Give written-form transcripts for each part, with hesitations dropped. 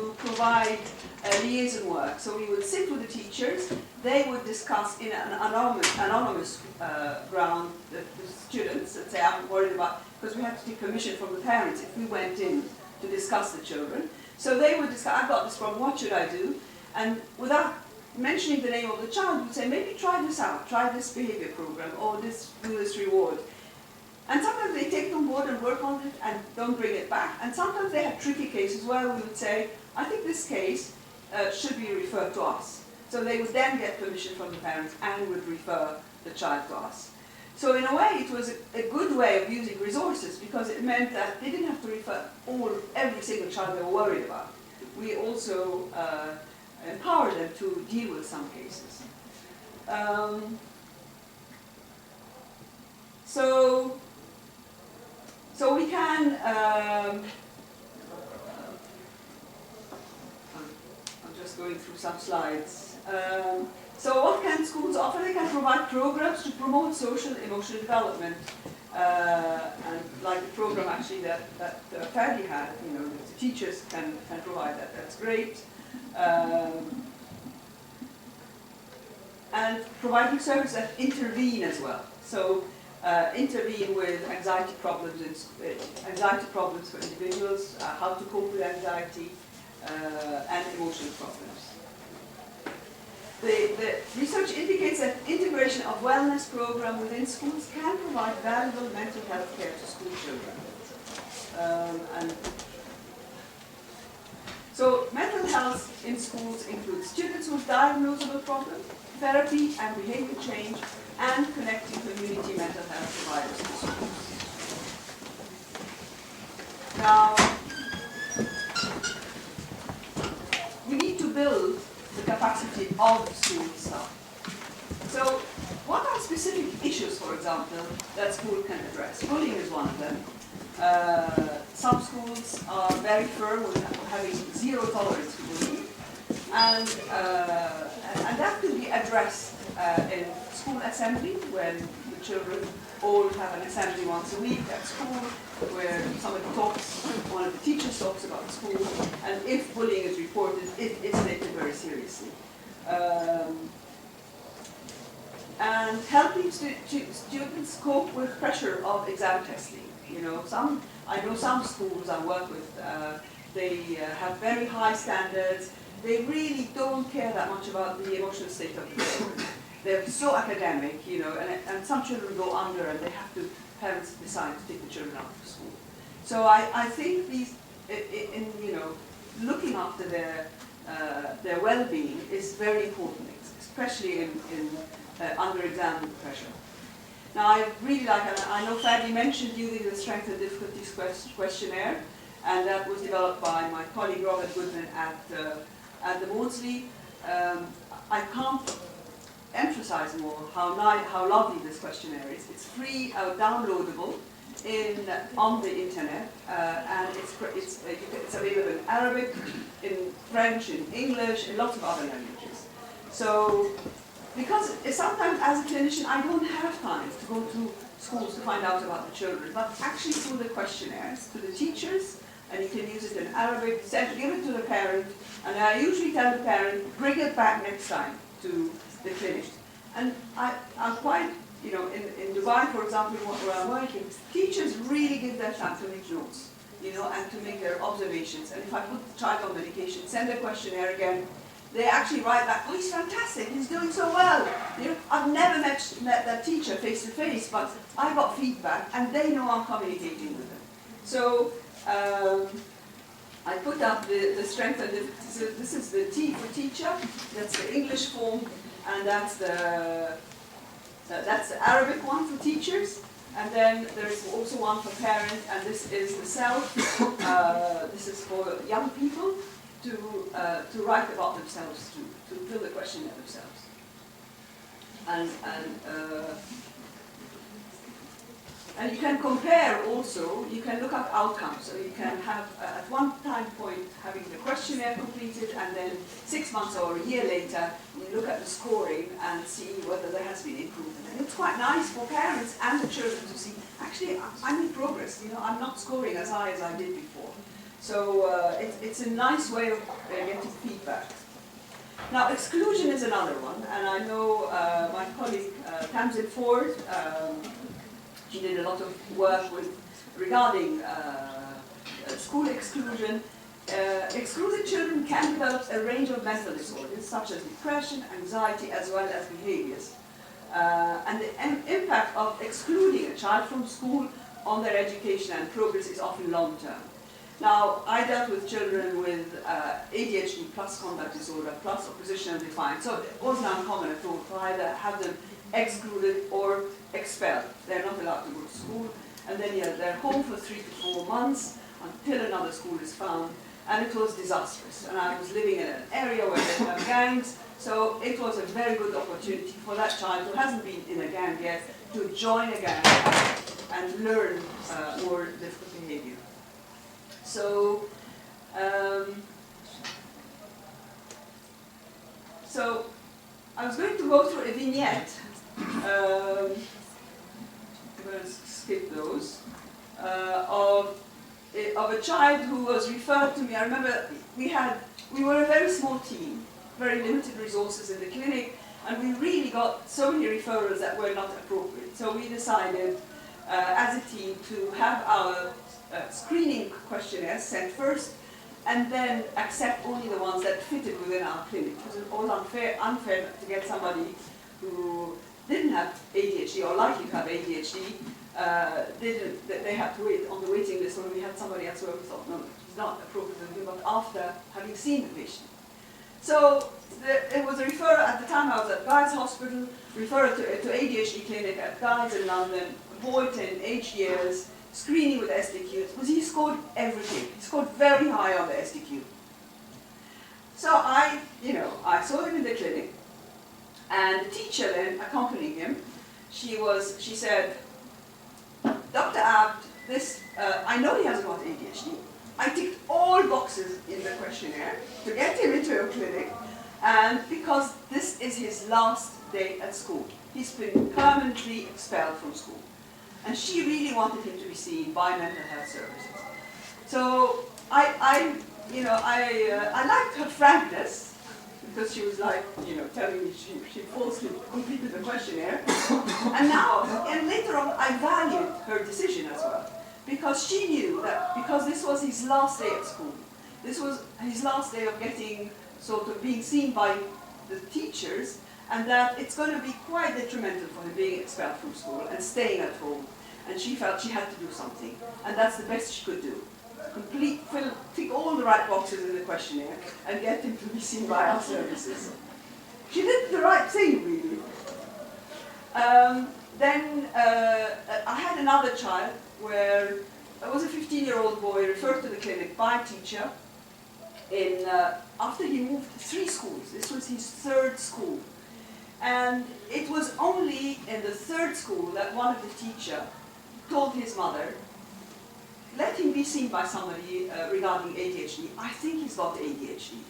to provide liaison work. So we would sit with the teachers, they would discuss in an anonymous ground, the students, and say, I'm worried about, because we have to take permission from the parents if we went in to discuss the children. So they would discuss, I've got this problem, what should I do? And without mentioning the name of the child, would say, maybe try this out, try this behavior program, or do this reward. And sometimes they take it on board and work on it and don't bring it back. And sometimes they have tricky cases where we would say, I think this case should be referred to us. So they would then get permission from the parents and would refer the child to us. So in a way, it was a good way of using resources because it meant that they didn't have to refer every single child they were worried about. We also empowered them to deal with some cases. So we can, I'm just going through some slides. So what can schools offer? They can provide programs to promote social and emotional development. And like the program actually that Ferdi had, the teachers can provide that, that's great. And providing services that intervene as well. So intervene with anxiety problems for individuals, how to cope with anxiety, and emotional problems. The research indicates that integration of wellness program within schools can provide valuable mental health care to school children. And so mental health in schools includes students with diagnosable problems, therapy and behavior change, and connecting community mental health providers to schools. Now, we need to build the capacity of school staff. So, what are specific issues, for example, that school can address? Bullying is one of them. Some schools are very firm with having zero tolerance to bullying, and that could be addressed in school assembly, when the children all have an assembly once a week at school, where somebody talks, one of the teachers talks about the school, and if bullying is reported, it's taken very seriously. And helping students cope with pressure of exam testing. I know some schools I work with, they have very high standards. They really don't care that much about the emotional state of the children. They're so academic, and some children go under and they have to, parents decide to take the children out of school. So I think these, looking after their well-being is very important, especially in under exam pressure. Now I really like, I know Ferdi mentioned using the Strengths and Difficulties questionnaire, and that was developed by my colleague Robert Goodman at the Maudsley. I can't emphasize more how lovely this questionnaire is. It's free, downloadable on the internet, and it's available in Arabic, in French, in English, in lots of other languages. So, because sometimes as a clinician I don't have time to go to schools to find out about the children, but actually through the questionnaires, to the teachers, and you can use it in Arabic, give it to the parent, and I usually tell the parent, bring it back next time to the clinic. And I'm quite, in Dubai, for example, where I'm working, teachers really give their time to make notes, and to make their observations. And if I put the child on medication, send a questionnaire again, they actually write back, oh, he's fantastic, he's doing so well. I've never met that teacher face to face, but I got feedback, and they know I'm communicating with them. So I put up the strength and this is the T for teacher, that's the English form, and that's the Arabic one for teachers, and then there's also one for parents, and this is the self. This is for young people to write about themselves, to fill the questionnaire themselves. And you can compare also, you can look at outcomes. So you can have, at one time point, having the questionnaire completed, and then 6 months or a year later, you look at the scoring and see whether there has been improvement. And it's quite nice for parents and the children to see, actually, I'm in progress. I'm not scoring as high as I did before. So it's a nice way of getting feedback. Now, exclusion is another one, and I know my colleague Tamsin Ford, she did a lot of work regarding school exclusion. Excluded children can develop a range of mental disorders, such as depression, anxiety, as well as behaviors. And the impact of excluding a child from school on their education and progress is often long-term. Now, I dealt with children with ADHD plus conduct disorder plus oppositional defiance, so it wasn't uncommon at all to either have them excluded or expelled. They're not allowed to go to school, and then they're home for 3 to 4 months until another school is found, and it was disastrous. And I was living in an area where they have gangs, so it was a very good opportunity for that child who hasn't been in a gang yet to join a gang and learn more difficult behavior. So, I was going to go through a vignette. I'm going to skip those. Of a child who was referred to me. I remember we were a very small team, very limited resources in the clinic, and we really got so many referrals that were not appropriate. So we decided as a team to have our screening questionnaires sent first, and then accept only the ones that fitted within our clinic. It was unfair to get somebody who didn't have ADHD or likely to have ADHD. They had to wait on the waiting list when we had somebody else where we thought, no, it's not appropriate for him, but after having seen the patient. So it was a referral. At the time I was at Guy's Hospital, referred to ADHD clinic at Guy's in London, boy 10, 8 years, screening with SDQ, because he scored everything. He scored very high on the SDQ. So I saw him in the clinic, and the teacher then accompanying him, she said, Dr. Abd, I know he hasn't got ADHD. I ticked all boxes in the questionnaire to get him into a clinic, and because this is his last day at school. He's been permanently expelled from school. And she really wanted him to be seen by mental health services. So I liked her frankness, because she was like, telling me she falsely completed the questionnaire. And later on, I valued her decision as well, because she knew that because this was his last day at school, this was his last day of getting, sort of being seen by the teachers, and that it's going to be quite detrimental for him being expelled from school and staying at home. And she felt she had to do something, and that's the best she could do. Tick all the right boxes in the questionnaire and get him to be seen by our services. She did the right thing, really. Then I had another child where there was a 15-year-old boy referred to the clinic by a teacher after he moved 3 schools. This was his 3rd school. And it was only in the 3rd school that one of the teachers told his mother, let him be seen by somebody regarding ADHD. I think he's got ADHD.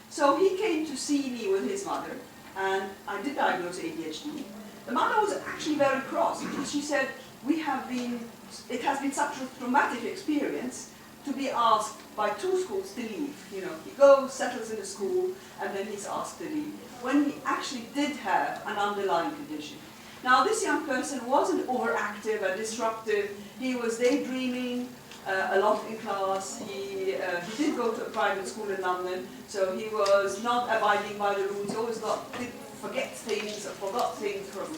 So he came to see me with his mother, and I did diagnose ADHD. The mother was actually very cross, because she said, it has been such a traumatic experience to be asked by 2 schools to leave. He goes, settles in a school, and then he's asked to leave, when he actually did have an underlying condition. Now, this young person wasn't overactive and disruptive. He was daydreaming a lot in class. He did go to a private school in London, so he was not abiding by the rules. He always did forget things, or forgot things from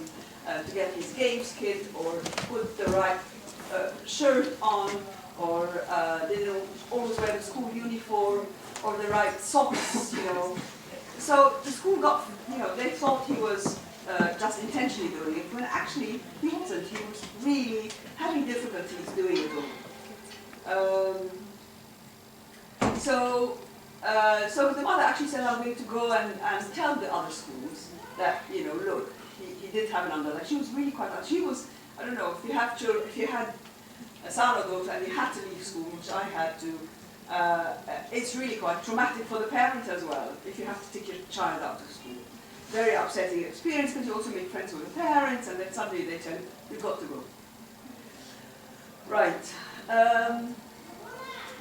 to get his games kit, or put the right shirt on, or didn't always wear the school uniform, or the right socks, So the school got, they thought he was just intentionally doing it, when actually he wasn't. He was really having difficulties doing it all. So the mother actually said, I'm going to go and tell the other schools that, look, he did have an underlying. She was really quite, she was, I don't know, if you had a son or daughter and you had to leave school, which I had to, it's really quite traumatic for the parent as well, if you have to take your child out of school. Very upsetting experience, because you also make friends with the parents, and then suddenly they tell you, you've got to go. Right.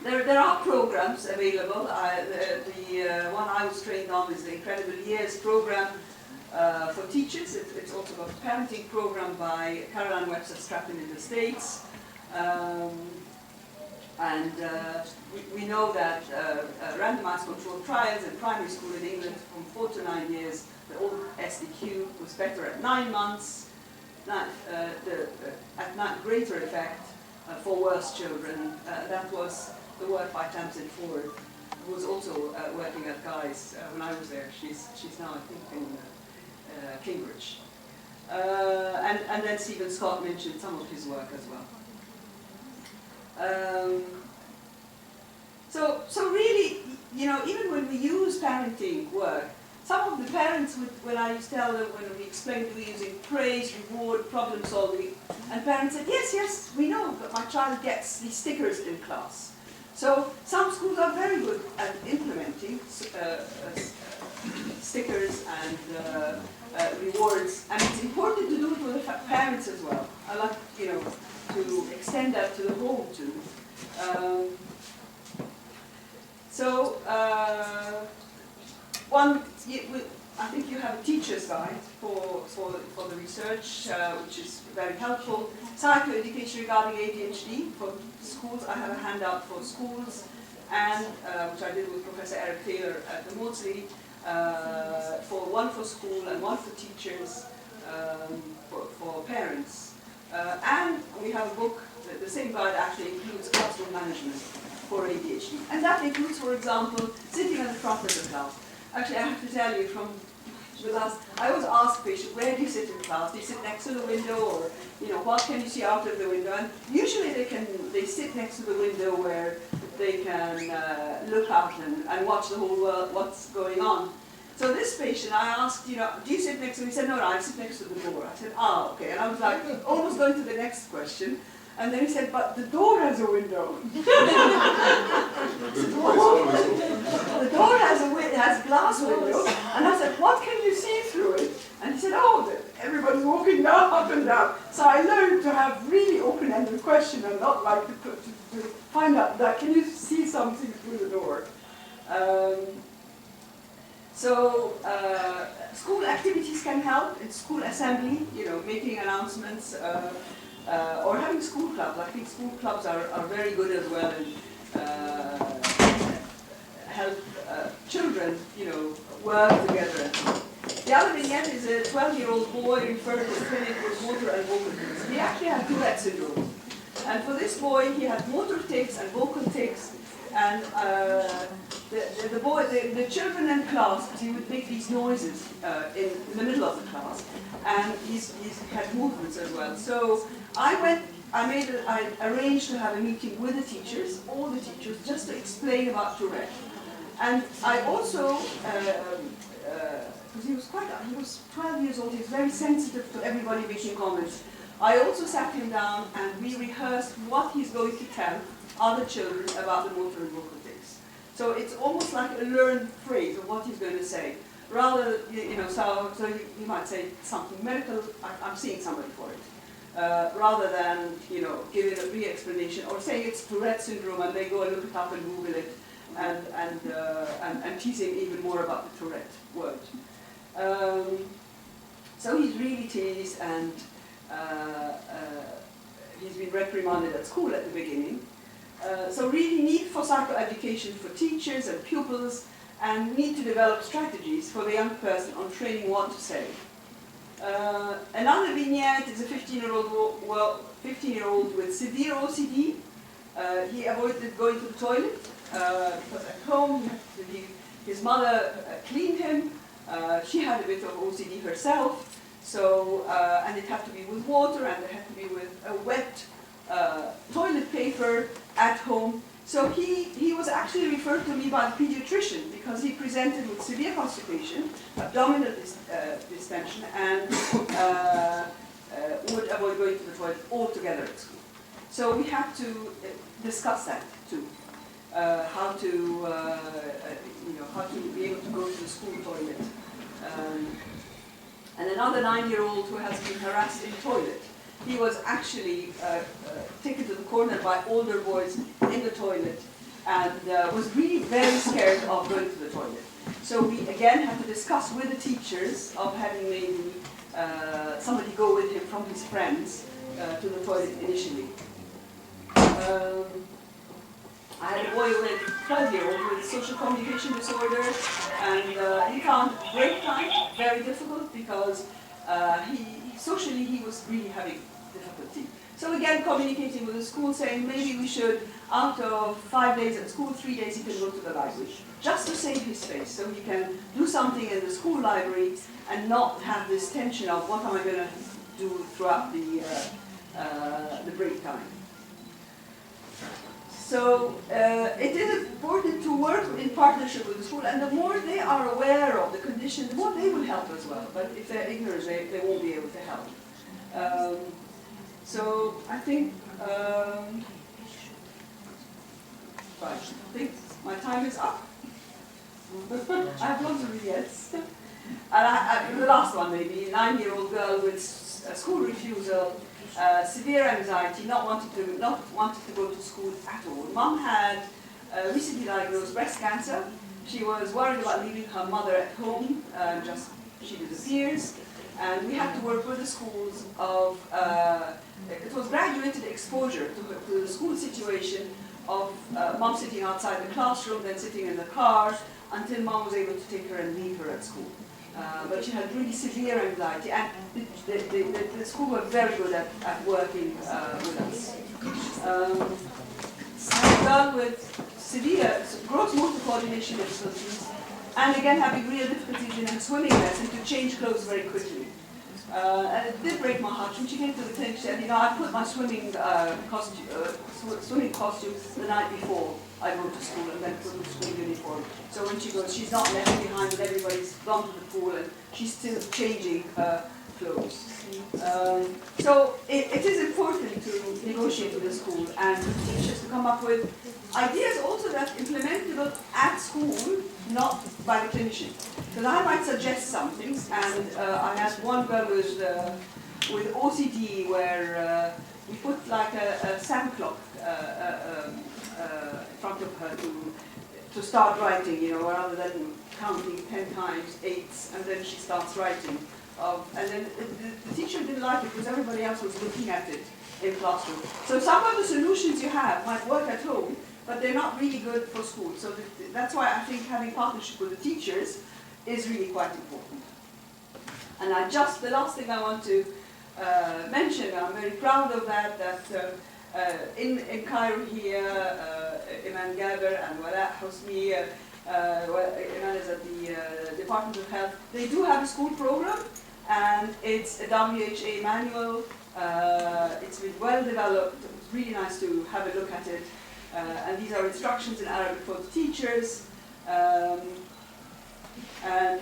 There are programs available. The one I was trained on is the Incredible Years program for teachers. It's also got a parenting program by Caroline Webster Strappin in the States. We know that randomized controlled trials in primary school in England from 4 to 9 years, the old SDQ was better at 9 months, greater effect for worse children. That was the work by Tamsin Ford, who was also working at Guy's when I was there. She's now, I think, in Cambridge. And then Stephen Scott mentioned some of his work as well. So really, you know, even when we use parenting work, some of the parents, when I used to tell them, when we explained we're using praise, reward, problem solving, and parents said, yes, we know that my child gets these stickers in class. So some schools are very good at implementing stickers and rewards, and it's important to do it with the parents as well. I like, you know, to extend that to the home too. I think you have a teacher's guide for the research, which is very helpful. Psychoeducation regarding ADHD for schools. I have a handout for schools, and which I did with Professor Eric Taylor at the Maudsley, one for school and one for teachers, for parents. And we have a book, the same guide actually includes classroom management for ADHD. And that includes, for example, sitting at the front of the class. Actually, I have to tell you, from the last, I always ask patients, where do you sit in class? Do you sit next to the window, or, you know, what can you see out of the window? And usually they sit next to the window where they can look out and watch the whole world, what's going on. So this patient, I asked, you know, do you sit next to him? He said, no, I sit next to the door. I said, okay. And I was like, almost going to the next question. And then he said, but the door has a window. The door has glass windows. And I said, what can you see through it? And he said, everybody's walking up and down. So I learned to have really open-ended question and not like to find out that, can you see something through the door? School activities can help in school assembly, you know, making announcements, or having school clubs. I think school clubs are very good as well and help children, you know, work together. The other vignette is a 12-year-old boy referred to clinic with motor and vocal tics. He actually had Tourette syndrome. And for this boy, he had motor tics and vocal tics. And the children in class, he would make these noises in the middle of the class, and he's had movements as well. So I arranged to have a meeting with the teachers, all the teachers, just to explain about Tourette. And I also, because he was 12 years old, he was very sensitive to everybody making comments. I also sat him down and we rehearsed what he's going to tell other children about the motor and vocal tics. So it's almost like a learned phrase of what he's going to say. Rather, you know, so he might say something medical, I'm seeing somebody for it. Rather than, you know, giving a re-explanation or saying it's Tourette syndrome and they go and look it up and Google it and teasing even more about the Tourette word. So he's really teased and he's been reprimanded at school at the beginning. So really need for psychoeducation for teachers and pupils, and need to develop strategies for the young person on training what to say. Another vignette is a 15-year-old with severe OCD. He avoided going to the toilet because at home his mother cleaned him. She had a bit of OCD herself, so and it had to be with water and it had to be with a wet toilet paper at home. So he was actually referred to me by the pediatrician because he presented with severe constipation, abdominal distension, and would avoid going to the toilet altogether at school. So we have to discuss that too, how to be able to go to the school toilet. And another 9-year-old who has been harassed in the toilet. He was actually taken to the corner by older boys in the toilet, and was really very scared of going to the toilet. So we again had to discuss with the teachers of having maybe somebody go with him from his friends to the toilet initially. I had a boy with 12-year-old with social communication disorder, and he found break time very difficult because socially he was really having difficulty. So again, communicating with the school, saying maybe we should, out of 5 days at school, 3 days he can go to the library, just to save his space, so he can do something in the school library and not have this tension of what am I going to do throughout the break time. So it is important to work in partnership with the school, and the more they are aware of the condition, the more they will help as well. But if they're ignorant, they won't be able to help. So I think, I think my time is up. I have lots of vignettes. And the last one maybe, a 9-year-old girl with a school refusal, severe anxiety, not wanting to go to school at all. Mom had recently diagnosed breast cancer. She was worried about leaving her mother at home, she disappears. And we had to work with the schools of, it was graduated exposure to the school situation of mom sitting outside the classroom, then sitting in the car, until mom was able to take her and leave her at school. But she had really severe anxiety, and the school were very good at working with us. A girl with severe gross motor coordination difficulties, and again having real difficulties in her swimming lesson to change clothes very quickly. And it did break my heart. When she came to the clinic, she said, you know, I put my swimming costume the night before I go to school, and then put the school uniform. So when she goes, she's not left behind, and everybody's gone to the pool, and she's still changing her clothes. So it is important to negotiate with the school and with teachers to come up with ideas also that implementable at school, not by the clinician. Because I might suggest some things, and I had one girl with OCD where we put like a sand clock in front of her to start writing, you know, rather than counting 10 times, 8s, and then she starts writing. And then the teacher didn't like it because everybody else was looking at it in classroom. So some of the solutions you have might work at home, but they're not really good for school. So that's why I think having partnership with the teachers is really quite important. And the last thing I want to mention, I'm very proud of that in Cairo here, Iman Gaber and Wala Hosni, Iman is at the Department of Health, they do have a school program, and it's a WHA manual. It's been well developed. It's really nice to have a look at it. And these are instructions in Arabic for the teachers. And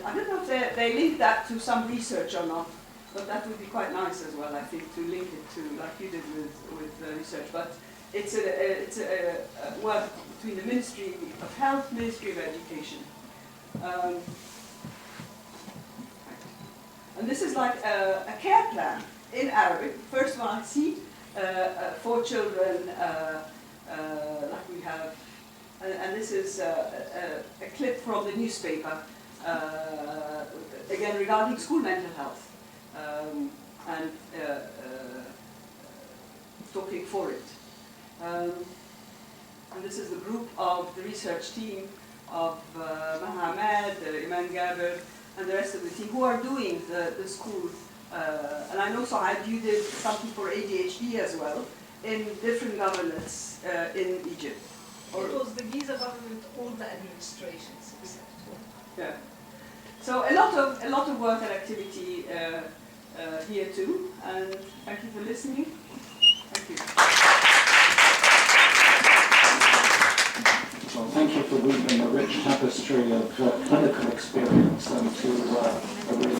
I don't know if they link that to some research or not, but that would be quite nice as well, I think, to link it to, like you did with research. But it's a work between the Ministry of Health, Ministry of Education. And this is like a care plan in Arabic. First one I see for children, like we have, and this is a clip from the newspaper, again regarding school mental health, and talking for it. And this is the group of the research team of Mohammed, Iman Gaber, and the rest of the team who are doing the school. And I know you did something for ADHD as well in different governments in Egypt. It was the Giza government, all the administrations except one. Yeah. So a lot of work and activity here too. And thank you for listening. Thank you. Well, thank you for weaving a rich tapestry of clinical experience into a really